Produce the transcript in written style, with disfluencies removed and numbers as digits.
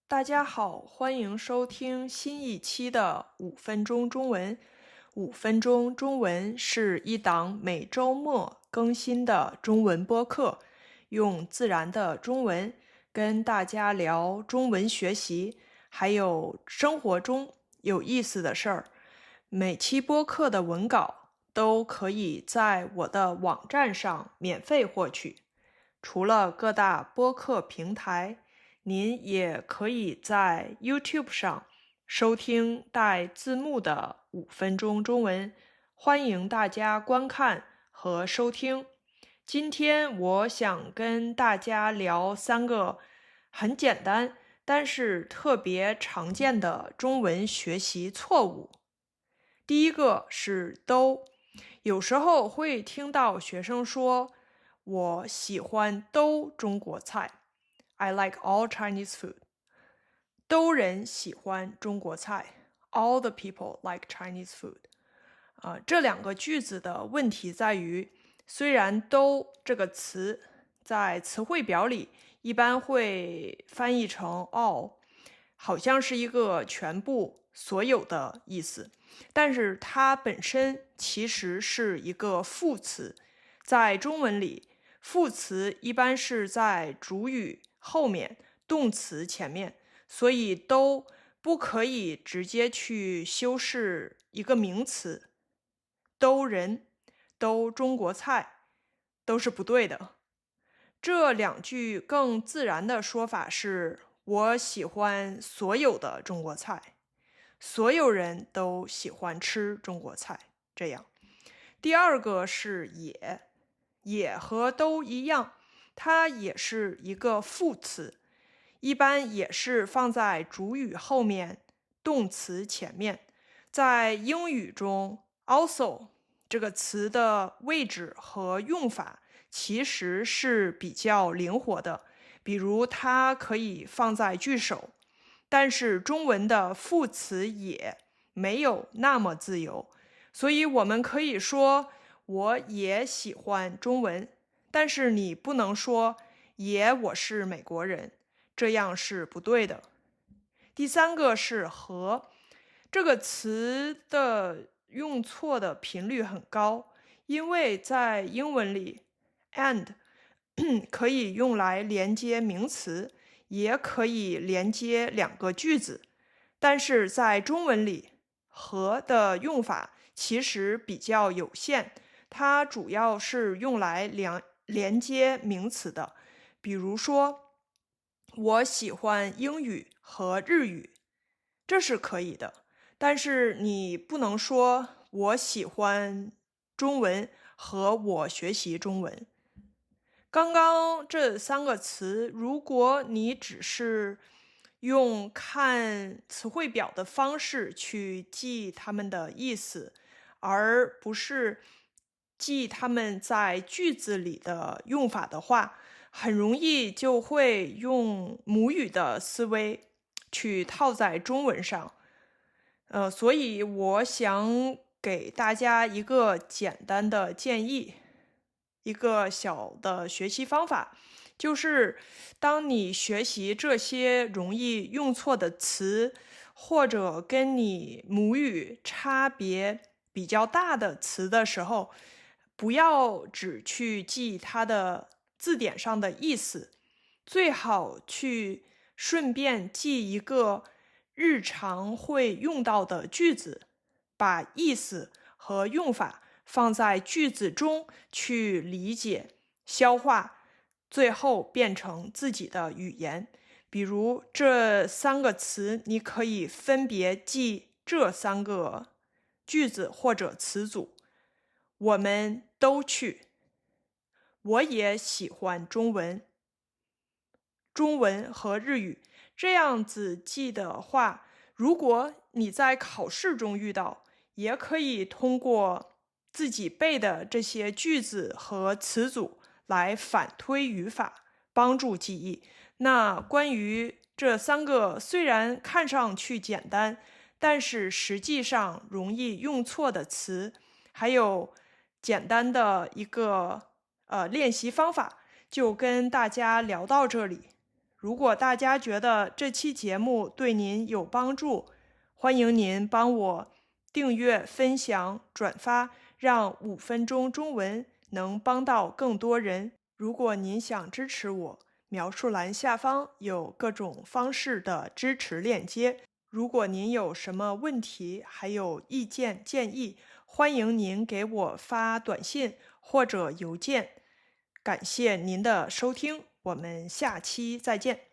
大家好，欢迎收听新一期的5分钟中文。5分钟中文是一档每周末更新的中文播客，用自然的中文跟大家聊中文学习，还有生活中有意思的事儿。每期播客的文稿都可以在我的网站上免费获取。除了各大播客平台，您也可以在 YouTube 上收听带字幕的5分钟中文，欢迎大家观看和收听。今天我想跟大家聊3个很简单，但是特别常见的中文学习错误。第一个是都，有时候会听到学生说，我喜欢都中国菜。I like all Chinese food. 都人喜欢中国菜。All the people like Chinese food. 这两个句子的问题在于，虽然都这个词在词汇表里一般会翻译成 all， 好像是一个全部所有的意思，但是它本身其实是一个副词。在中文里，副词一般是在主语后面，动词前面，所以都不可以直接去修饰一个名词。都人，都中国菜，都是不对的。这两句更自然的说法是，我喜欢所有的中国菜，所有人都喜欢吃中国菜，这样。第二个是也和都一样，它也是一个副词，一般也是放在主语后面，动词前面。在英语中 also 这个词的位置和用法其实是比较灵活的，比如它可以放在句首，但是中文的副词也没有那么自由，所以我们可以说我也喜欢中文，但是你不能说我是美国人，这样是不对的。第三个是和，这个词的用错的频率很高，因为在英文里 and 可以用来连接名词，也可以连接两个句子，但是在中文里和的用法其实比较有限，它主要是用来连接名词的。比如说，我喜欢英语和日语，这是可以的，但是你不能说我喜欢中文和我学习中文。刚刚这3个词，如果你只是用看词汇表的方式去记它们的意思，而不是记它们在句子里的用法的话，很容易就会用母语的思维去套在中文上。所以我想给大家一个简单的建议，一个小的学习方法，就是当你学习这些容易用错的词，或者跟你母语差别比较大的词的时候，不要只去记它的字典上的意思，最好去顺便记一个日常会用到的句子，把意思和用法放在句子中去理解、消化，最后变成自己的语言。比如这3个词，你可以分别记这3个句子或者词组。我们都去，我也喜欢中文，中文和日语。这样子记的话，如果你在考试中遇到，也可以通过自己背的这些句子和词组来反推语法，帮助记忆。那关于这3个虽然看上去简单，但是实际上容易用错的词，还有简单的一个练习方法，就跟大家聊到这里。如果大家觉得这期节目对您有帮助，欢迎您帮我订阅、分享、转发，让5分钟中文能帮到更多人。如果您想支持我，描述栏下方有各种方式的支持链接。如果您有什么问题，还有意见建议，欢迎您给我发短信或者邮件。感谢您的收听，我们下期再见。